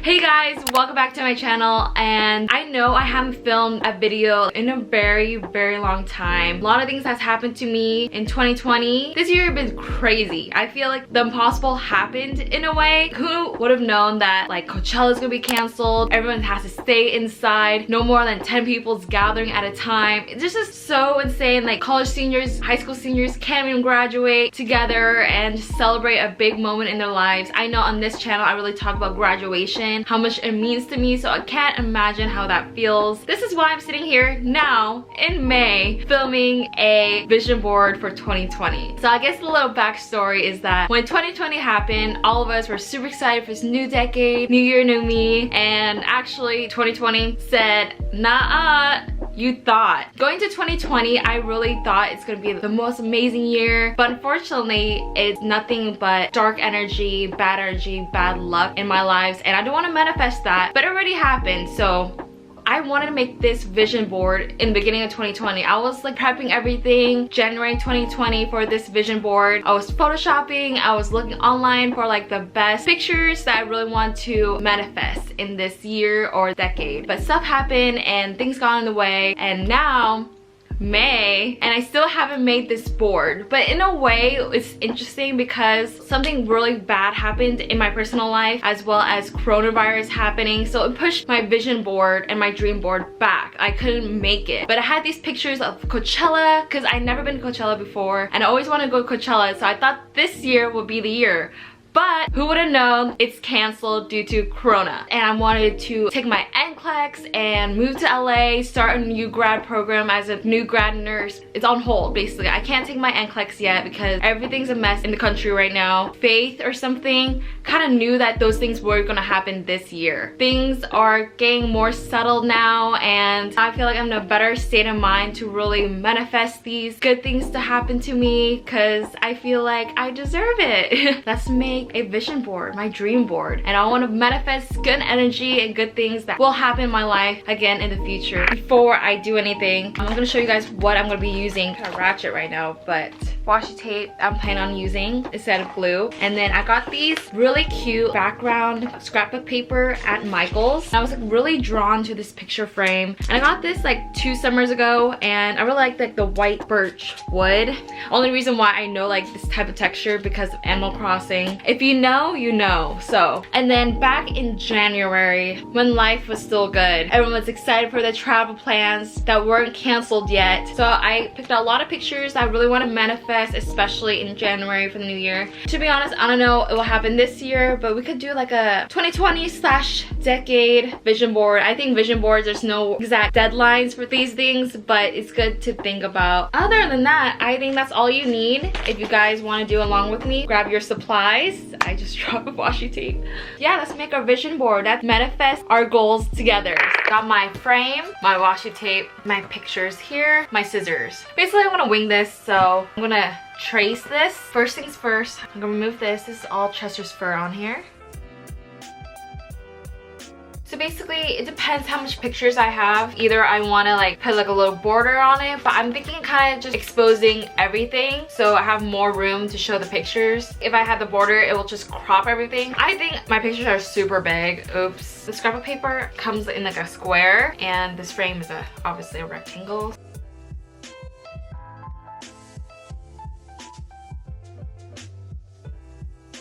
Hey guys, welcome back to my channel. And I know I haven't filmed a video in a very long time. A lot of things has happened to me in 2020. This year has been crazy. I feel like the impossible happened in a way. Who would have known that like Coachella is gonna be canceled, everyone has to stay inside, no more than 10 people's gathering at a time. It's just so insane. Like college seniors, high school seniors can't even graduate together and celebrate a big moment in their lives. I know on this channel I really talk about graduation, how much it means to me, so I can't imagine how that feels. This is why I'm sitting here now in May filming a vision board for 2020. So I guess the little backstory is that when 2020 happened, all of us were super excited for this new decade, new year, new me, and actually 2020 said, nah, you thought. Going to 2020, I really thought it's gonna be the most amazing year, but unfortunately it's nothing but dark energy, bad luck in my lives, and I don't want to manifest that, but it already happened. So I wanted to make this vision board in the beginning of 2020. I was like prepping everything January 2020 for this vision board. I was photoshopping, I was looking online for like the best pictures that I really want to manifest in this year or decade. But stuff happened and things got in the way, and now May, and I still haven't made this board. But in a way it's interesting because something really bad happened in my personal life, as well as coronavirus happening, so it pushed my vision board and my dream board back. I couldn't make it, but I had these pictures of Coachella because I'd never been to Coachella before and I always want to go to Coachella, so I thought this year would be the year. But who would have known it's canceled due to Corona. And I wanted to take my NCLEX and move to LA, start a new grad program as a new grad nurse. It's on hold basically. I can't take my NCLEX yet because everything's a mess in the country right now. Faith or something kind of knew that those things were gonna happen this year. Things are getting more settled now, and I feel like I'm in a better state of mind to really manifest these good things to happen to me because I feel like I deserve it. Let's make a vision board, my dream board, and I want to manifest good energy and good things that will happen in my life again in the future. Before I do anything, I'm gonna show you guys what I'm gonna be using. Kind of ratchet right now, but washi tape I'm planning on using instead of glue. And then I got these really cute background scrapbook paper at Michael's. I was like really drawn to this picture frame, and I got this like 2 summers ago, and I really like the white birch wood. Only reason why I know like this type of texture because of Animal Crossing. If you know, you know. So, and then back in January when life was still good, everyone was excited for the travel plans that weren't canceled yet. So I picked out a lot of pictures I really want to manifest, especially in January for the new year. To be honest, I don't know it will happen this year, but we could do like a 2020/decade vision board. I think vision boards, there's no exact deadlines for these things, but it's good to think about. Other than that, I think that's all you need. If you guys want to do along with me, grab your supplies. I just dropped a washi tape. Yeah, let's make our vision board. Let's manifest our goals together. Got my frame, my washi tape, my pictures here, my scissors. Basically, I want to wing this, so I'm gonna trace this. First things first, I'm gonna remove this. This is all Chester's fur on here. So basically, it depends how much pictures I have. Either I want to like put like a little border on it, but I'm thinking kind of just exposing everything so I have more room to show the pictures. If I had the border, it will just crop everything. I think my pictures are super big. Oops. The scrapbook paper comes in like a square, and this frame is obviously a rectangle.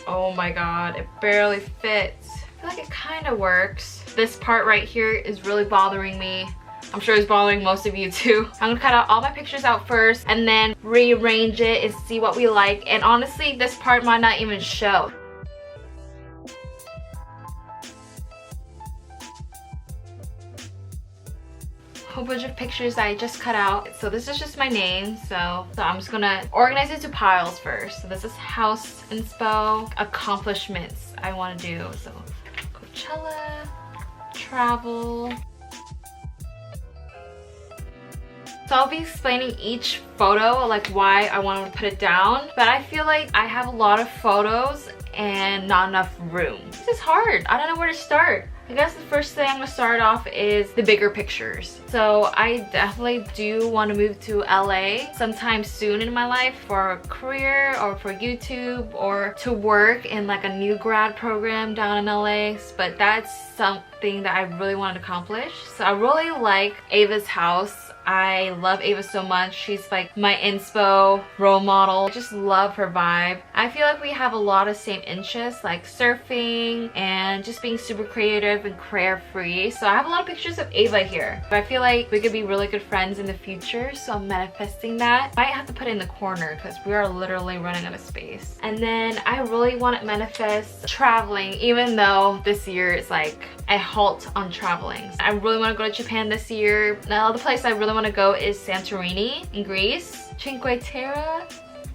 Oh my god, it barely fits. I feel like it kind of works. This part right here is really bothering me. I'm sure it's bothering most of you too. I'm gonna cut out all my pictures out first and then rearrange it and see what we like. And honestly, this part might not even show. Whole bunch of pictures that I just cut out. So this is just my name, so I'm just gonna organize it to piles first. So this is house inspo, accomplishments I want to do. So Coachella, travel. So I'll be explaining each photo, like why I want to put it down, but I feel like I have a lot of photos and not enough room. This is hard. I don't know where to start. I guess the first thing I'm gonna start off is the bigger pictures. So I definitely do want to move to LA sometime soon in my life for a career or for YouTube or to work in like a new grad program down in LA. But that's something that I really want to accomplish. So I really like Ava's house. I love Ava so much. She's like my inspo role model. I just love her vibe. I feel like we have a lot of same interests like surfing and just being super creative and carefree. So I have a lot of pictures of Ava here. I feel like we could be really good friends in the future, so I'm manifesting that. Might have to put it in the corner because we are literally running out of space. And then I really want to manifest traveling, even though this year is like a halt on traveling. I really want to go to Japan this year. Now the place I really want to go is Santorini in Greece, Cinque Terre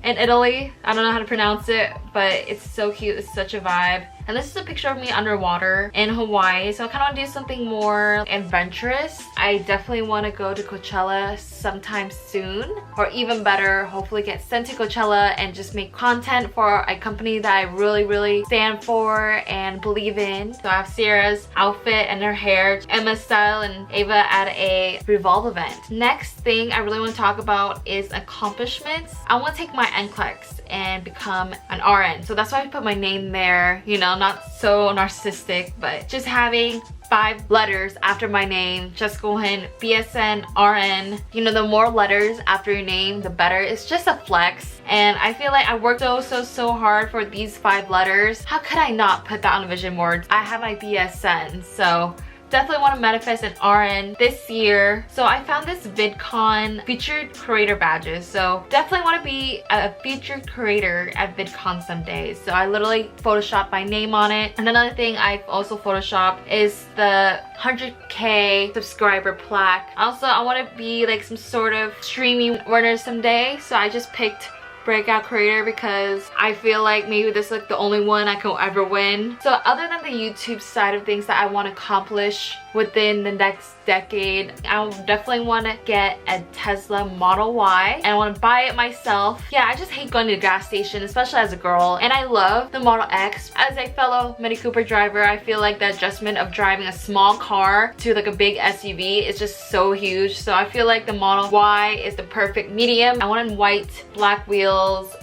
in Italy. I don't know how to pronounce it, but it's so cute. It's such a vibe. And this is a picture of me underwater in Hawaii, so I kind of want to do something more adventurous. I definitely want to go to Coachella sometime soon, or even better, hopefully get sent to Coachella and just make content for a company that I really stand for and believe in. So I have Sierra's outfit and her hair, Emma's style, and Ava at a Revolve event. Next thing I really want to talk about is accomplishments. I want to take my NCLEX and become an RN. So that's why I put my name there, you know, not so narcissistic, but just having 5 letters after my name. Just go ahead, BSN, RN. You know, the more letters after your name, the better. It's just a flex. And I feel like I worked so hard for these 5 letters. How could I not put that on a vision board? I have my BSN, so definitely want to manifest an RN this year. So I found this VidCon featured creator badges. So definitely want to be a featured creator at VidCon someday. So I literally photoshopped my name on it. And another thing I've also photoshopped is the 100k subscriber plaque. Also, I want to be like some sort of streaming winner someday. So I just picked breakout creator because I feel like maybe this is like the only one I can ever win. So other than the YouTube side of things that I want to accomplish within the next decade, I definitely want to get a Tesla Model Y and I want to buy it myself. Yeah, I just hate going to the gas station, especially as a girl, and I love the Model X. As a fellow Mini Cooper driver, I feel like the adjustment of driving a small car to like a big SUV is just so huge. So I feel like the Model Y is the perfect medium. I want it in white, black wheels.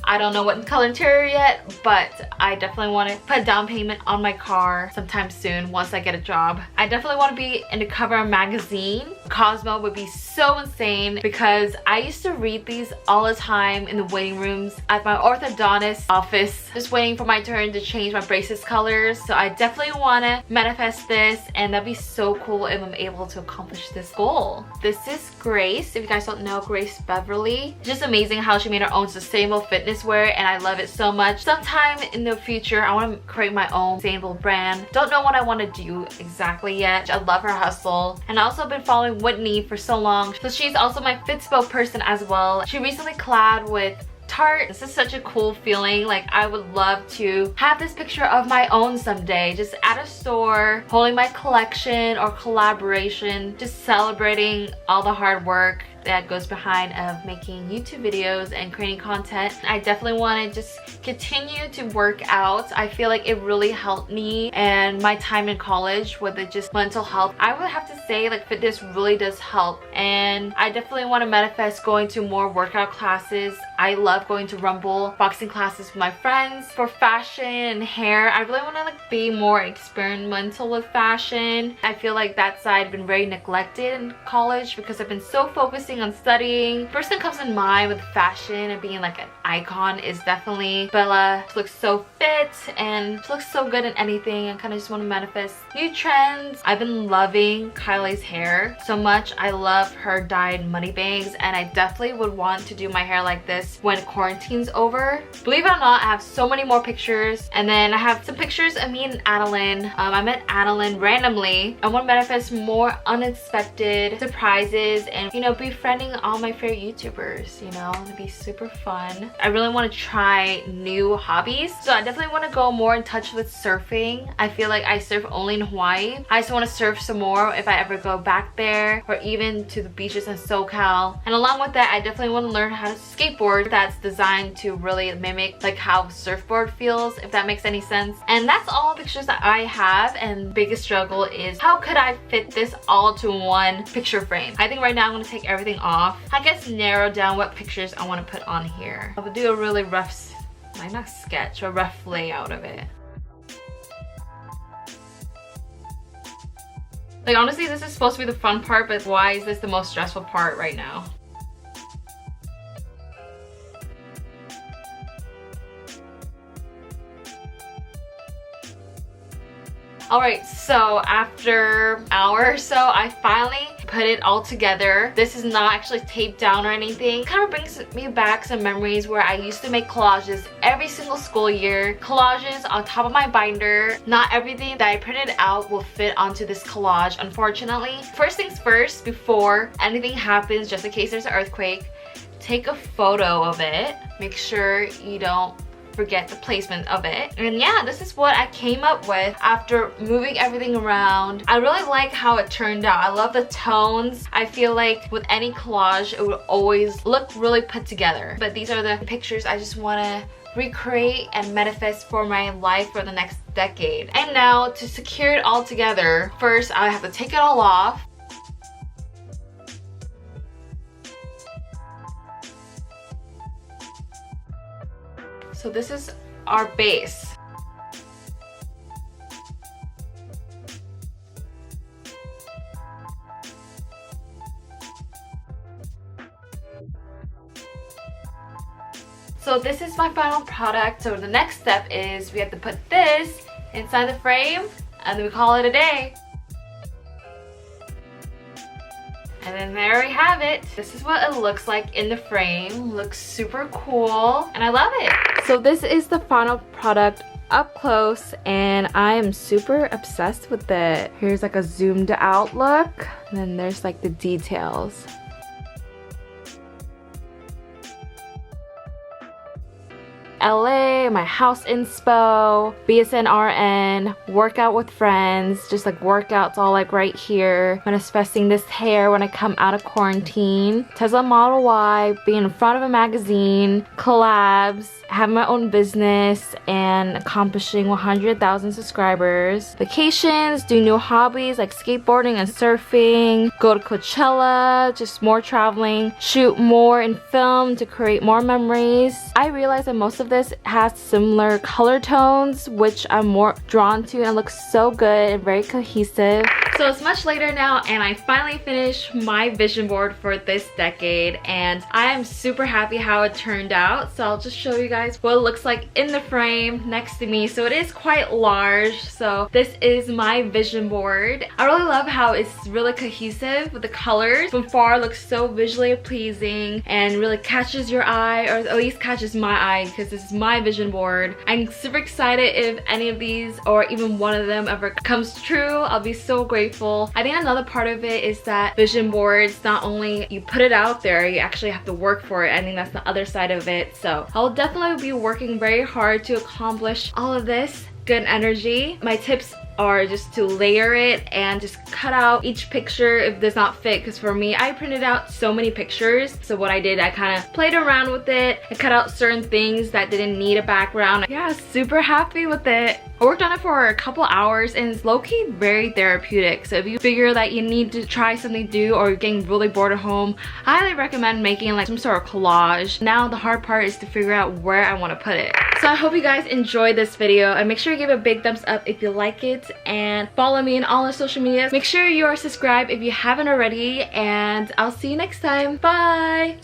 I don't know what color interior yet, but I definitely want to put a down payment on my car sometime soon once I get a job. I definitely want to be in the cover of a magazine. Cosmo would be so insane because I used to read these all the time in the waiting rooms at my orthodontist office, just waiting for my turn to change my braces colors. So I definitely want to manifest this, and that'd be so cool if I'm able to accomplish this goal. This is Grace. If you guys don't know Grace Beverly, it's just amazing how she made her own sustainable fitness wear, and I love it so much. Sometime in the future I want to create my own sustainable brand. Don't know what I want to do exactly yet. I love her hustle, and I also been following Whitney for so long, so she's also my Fitspo person as well. She recently collabed with Tarte. This is such a cool feeling. Like, I would love to have this picture of my own someday, just at a store holding my collection or collaboration, just celebrating all the hard work that goes behind of making YouTube videos and creating content. I definitely want to just continue to work out. I feel like it really helped me and my time in college with the just mental health. I would have to say like fitness really does help, and I definitely want to manifest going to more workout classes. I love going to Rumble boxing classes with my friends. For fashion and hair, I really want to like be more experimental with fashion. I feel like that side has been very neglected in college because I've been so focused on studying. First thing comes in mind with fashion and being like an icon is definitely Bella. She looks so fit and she looks so good in anything. I kind of just want to manifest new trends. I've been loving Kylie's hair so much. I love her dyed money bangs, and I definitely would want to do my hair like this when quarantine's over. Believe it or not, I have so many more pictures, and then I have some pictures of me and Adeline. I met Adeline randomly. I want to manifest more unexpected surprises and, you know, befriending all my favorite YouTubers, you know, it'd be super fun. I really want to try new hobbies, so I definitely want to go more in touch with surfing. I feel like I surf only in Hawaii. I just want to surf some more if I ever go back there, or even to the beaches in SoCal. And along with that, I definitely want to learn how to skateboard board that's designed to really mimic like how surfboard feels, if that makes any sense. And that's all the pictures that I have, and biggest struggle is how could I fit this all to one picture frame. I think right now I'm going to take everything off. I guess narrow down what pictures I want to put on here. I'll do a really rough, like not sketch, a rough layout of it. Like honestly, this is supposed to be the fun part, but why is this the most stressful part right now? Alright, so after an hour or so, I finally put it all together. This is not actually taped down or anything. It kind of brings me back some memories where I used to make collages every single school year. Collages on top of my binder. Not everything that I printed out will fit onto this collage, unfortunately. First things first, before anything happens, just in case there's an earthquake, take a photo of it. Make sure you don't forget the placement of it. And yeah, this is what I came up with after moving everything around. I really like how it turned out. I love the tones. I feel like with any collage it would always look really put together, but these are the pictures I just want to recreate and manifest for my life for the next decade. And now to secure it all together, first I have to take it all off. So this is our base. So this is my final product. So the next step is we have to put this inside the frame and then we call it a day. And then there we have it. This is what it looks like in the frame. Looks super cool and I love it. So this is the final product up close and I am super obsessed with it. Here's like a zoomed out look and then there's like the details. LA, my house inspo, BSNRN, workout with friends, just like workouts all like right here. Manifesting this hair when I come out of quarantine. Tesla Model Y, being in front of a magazine, collabs, having my own business, and accomplishing 100,000 subscribers. Vacations, do new hobbies like skateboarding and surfing, go to Coachella, just more traveling, shoot more in film to create more memories. I realize that most of this has similar color tones, which I'm more drawn to and looks so good and very cohesive. So it's much later now and I finally finished my vision board for this decade and I am super happy how it turned out. So I'll just show you guys what it looks like in the frame next to me. So it is quite large. So this is my vision board. I really love how it's really cohesive with the colors. From far it looks so visually pleasing and really catches your eye, or at least catches my eye, because this is my vision board. I'm super excited if any of these or even one of them ever comes true. I'll be so grateful. I think another part of it is that vision boards, not only you put it out there, you actually have to work for it. I think that's the other side of it. So I'll definitely be working very hard to accomplish all of this good energy. My tips are just to layer it and just cut out each picture if it does not fit, because for me, I printed out so many pictures. So what I did, I kind of played around with it. I cut out certain things that didn't need a background. Yeah, super happy with it. I worked on it for a couple hours and it's low-key very therapeutic. So if you figure that you need to try something new or you're getting really bored at home, I highly recommend making like some sort of collage. Now the hard part is to figure out where I want to put it. So I hope you guys enjoyed this video and make sure you give it a big thumbs up if you like it and follow me on all the social medias. Make sure you are subscribed if you haven't already and I'll see you next time. Bye!